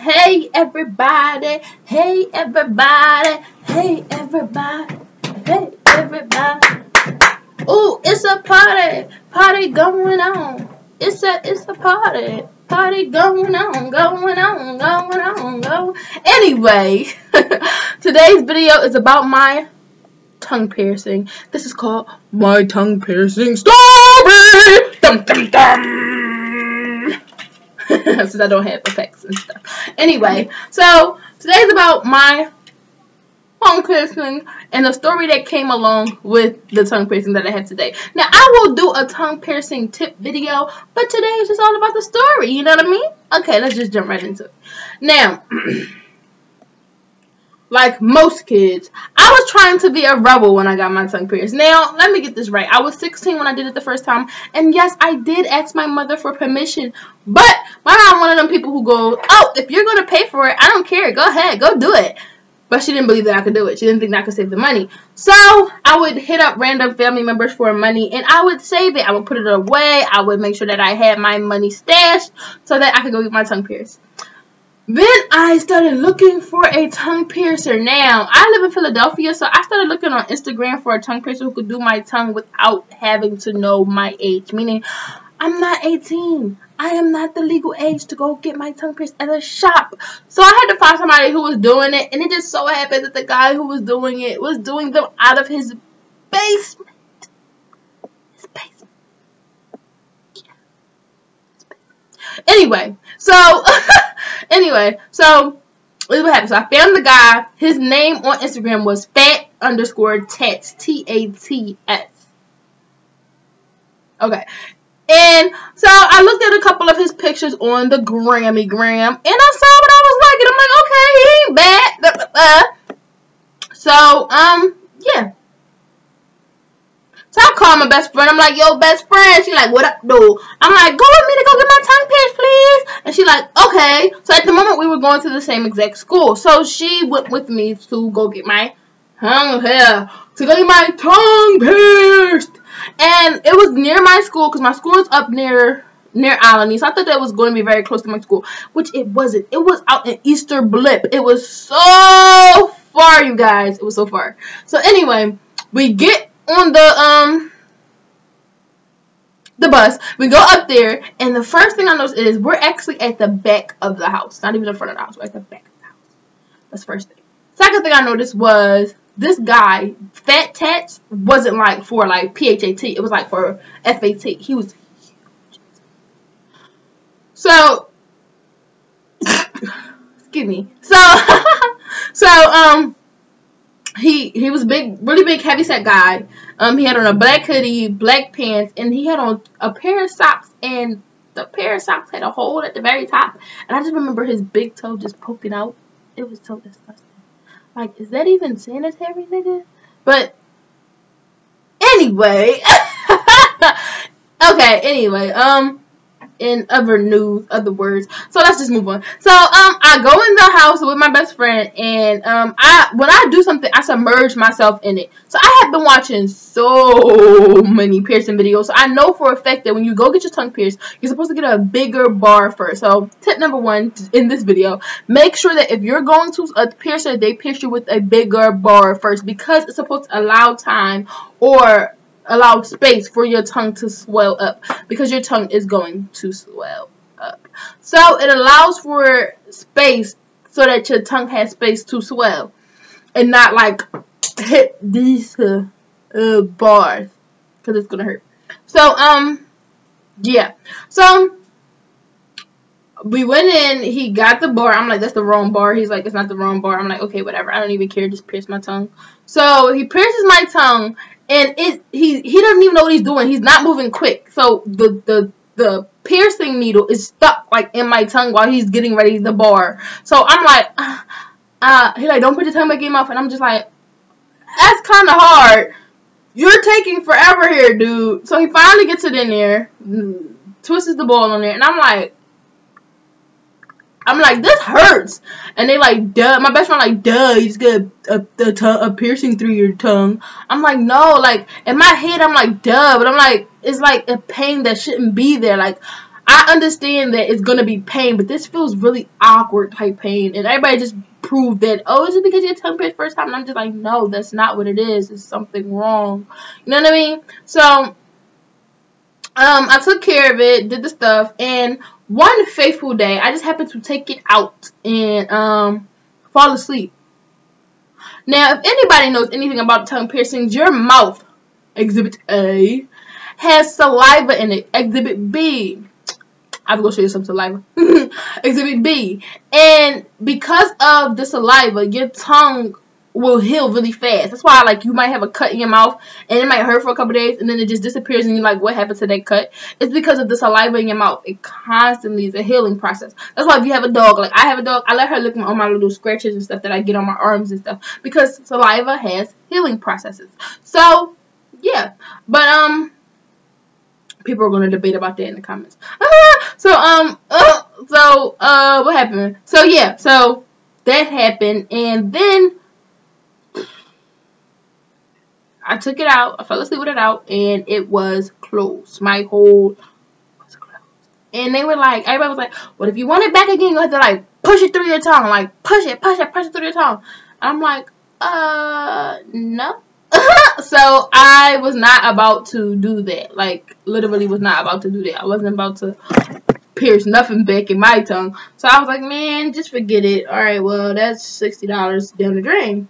Hey everybody, hey everybody, hey everybody, hey everybody. Ooh, it's a party going on. It's a party going on. Anyway, today's video is about my tongue piercing. This is called my tongue piercing story. Dum dum dum. Since I don't have effects and stuff. Anyway, so today's about my tongue piercing and the story that came along with the tongue piercing that I had today. Now, I will do a tongue piercing tip video, but today is just all about the story. You know what I mean? Okay, let's just jump right into it. Now, like most kids, I was trying to be a rebel when I got my tongue pierced. Now, let me get this right. I was 16 when I did it the first time. And yes, I did ask my mother for permission. But my mom, one of them people who goes, oh, if you're going to pay for it, I don't care. Go ahead. Go do it. But she didn't believe that I could do it. She didn't think that I could save the money. So I would hit up random family members for money. And I would save it. I would put it away. I would make sure that I had my money stashed so that I could go get my tongue pierced. Then I started looking for a tongue piercer. Now, I live in Philadelphia, so I started looking on Instagram for a tongue piercer who could do my tongue without having to know my age. Meaning, I'm not 18. I am not the legal age to go get my tongue pierced at a shop. So I had to find somebody who was doing it, and it just so happened that the guy who was doing it was doing them out of his basement. Anyway, so this is what happened. So I found the guy. His name on Instagram was fat_tats, T-A-T-S. Okay. And so I looked at a couple of his pictures on the Gram, and I saw what I was liking. I'm like, okay, he ain't bad. So, yeah. So I called my best friend. I'm like, yo, best friend. She like, what up, dude? I'm like, go with me to go get my tongue pierced, please. And she like, okay. So at the moment, we were going to the same exact school. So she went with me to go get my tongue pierced. And it was near my school because my school is up near Alany. So I thought that was going to be very close to my school, which it wasn't. It was out in Easter Blip. It was so far, you guys. It was so far. So anyway, we get on the bus, we go up there, and the first thing I noticed is we're actually at the back of the house, not even in front of the house. We're at the back of the house. That's the first thing. Second thing I noticed was this guy, Fat Tats, wasn't like for like PHAT. It was like for FAT. He was huge. So, excuse me. He was big, really big, heavyset guy. He had on a black hoodie, black pants, and he had on a pair of socks, and the pair of socks had a hole at the very top. And I just remember his big toe just poking out. It was so disgusting. Like, is that even sanitary, nigga? But anyway, okay. Anyway, in other words. So let's just move on. So I go in the house with my best friend, and when I do something, I submerge myself in it. So I have been watching so many piercing videos. So I know for a fact that when you go get your tongue pierced, you're supposed to get a bigger bar first. So tip number 1 in this video, make sure that if you're going to a piercer, they pierce you with a bigger bar first, because it's supposed to allow time or allow space for your tongue to swell up, because your tongue is going to swell up. So it allows for space so that your tongue has space to swell and not like hit these bars, because it's gonna hurt. So yeah. So we went in, he got the bar. I'm like, that's the wrong bar. He's like, it's not the wrong bar. I'm like, okay, whatever. I don't even care. Just pierce my tongue. So he pierces my tongue, and he doesn't even know what he's doing. He's not moving quick. So the piercing needle is stuck like in my tongue while he's getting ready the bar. So I'm like, he's like, don't put your tongue back in your mouth. And I'm just like, that's kind of hard. You're taking forever here, dude. So he finally gets it in there, twists the ball on there, and I'm like, this hurts. And they like, duh. My best friend like, duh, you just get a piercing through your tongue. I'm like, no. Like, in my head, I'm like, duh. But I'm like, it's like a pain that shouldn't be there. Like, I understand that it's gonna be pain, but this feels really awkward type pain, and everybody just proved that, oh, is it because your tongue pierced first time? And I'm just like, no, that's not what it is. It's something wrong. You know what I mean? So I took care of it, did the stuff, and one fateful day, I just happened to take it out and fall asleep. Now, if anybody knows anything about tongue piercings, your mouth, Exhibit A, has saliva in it. Exhibit B, I'm going to show you some saliva. Exhibit B. And because of the saliva, your tongue will heal really fast. That's why, like, you might have a cut in your mouth and it might hurt for a couple days and then it just disappears and you're like, what happened to that cut? It's because of the saliva in your mouth. It constantly is a healing process. That's why if you have a dog, like I have a dog, I let her lick on my little scratches and stuff that I get on my arms and stuff because saliva has healing processes. So, yeah. But, people are going to debate about that in the comments. What happened? So, yeah. So, that happened and then I took it out. I fell asleep with it out, and it was closed. My hole was closed. And they were like, everybody was like, well, if you want it back again, you have to, like, push it through your tongue. Like, push it through your tongue. I'm like, no. So, I was not about to do that. Like, literally was not about to do that. I wasn't about to pierce nothing back in my tongue. So, I was like, man, just forget it. All right, well, that's $60 down the drain.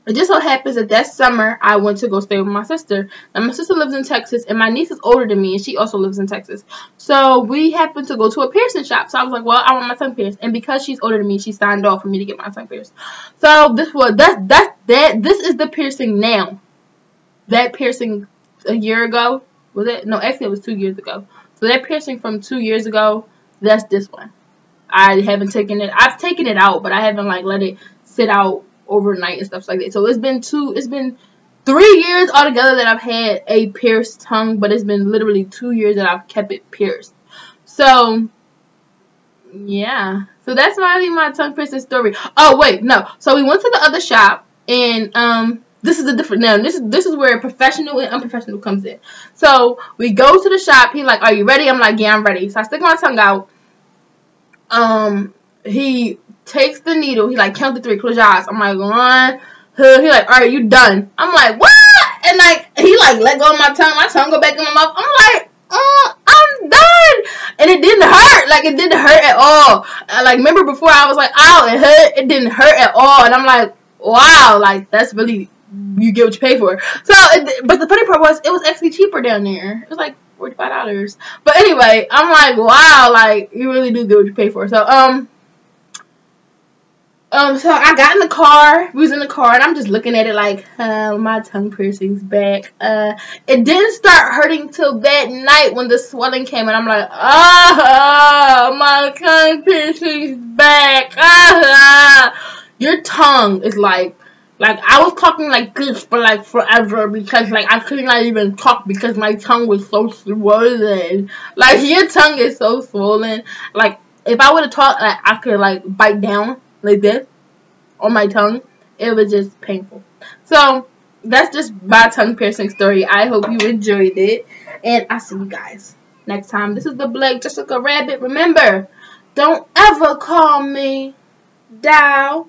It just so happens that summer, I went to go stay with my sister. And my sister lives in Texas, and my niece is older than me, and she also lives in Texas. So, we happened to go to a piercing shop. So, I was like, well, I want my tongue pierced. And because she's older than me, she signed off for me to get my tongue pierced. So, this is the piercing now. That piercing a year ago, was it? No, actually, it was 2 years ago. So, that piercing from 2 years ago, that's this one. I haven't taken it. I've taken it out, but I haven't, like, let it sit out overnight and stuff like that. So it's been 3 years altogether that I've had a pierced tongue, but it's been literally 2 years that I've kept it pierced. So yeah, so that's my tongue piercing story. Oh wait, no. So we went to the other shop, and this is a different now. This is where professional and unprofessional comes in. So we go to the shop. He like, are you ready? I'm like, yeah, I'm ready. So I stick my tongue out. He takes the needle. He like count to 3. Close your eyes. I'm like 1. He like, all right, you done. I'm like, what? And like he like let go of my tongue. My tongue go back in my mouth. I'm like, I'm done. And it didn't hurt. Like it didn't hurt at all. Like remember before I was like, ow, it hurt. It didn't hurt at all. And I'm like, wow, like that's really, you get what you pay for. So, but the funny part was it was actually cheaper down there. It was like $45. But anyway, I'm like, wow, like you really do get what you pay for. So I got in the car. We was in the car, and I'm just looking at it like, my tongue piercing's back. It didn't start hurting till that night when the swelling came, and I'm like, my tongue piercing's back. Your tongue is like I was talking like this for like forever because like I could not even talk because my tongue was so swollen. Like your tongue is so swollen. Like if I would have talked, like I could like bite down like this on my tongue. It was just painful. So that's just my tongue piercing story. I hope you enjoyed it, and I'll see you guys next time. This is the Black Jessica Rabbit. Remember, don't ever call me Dow.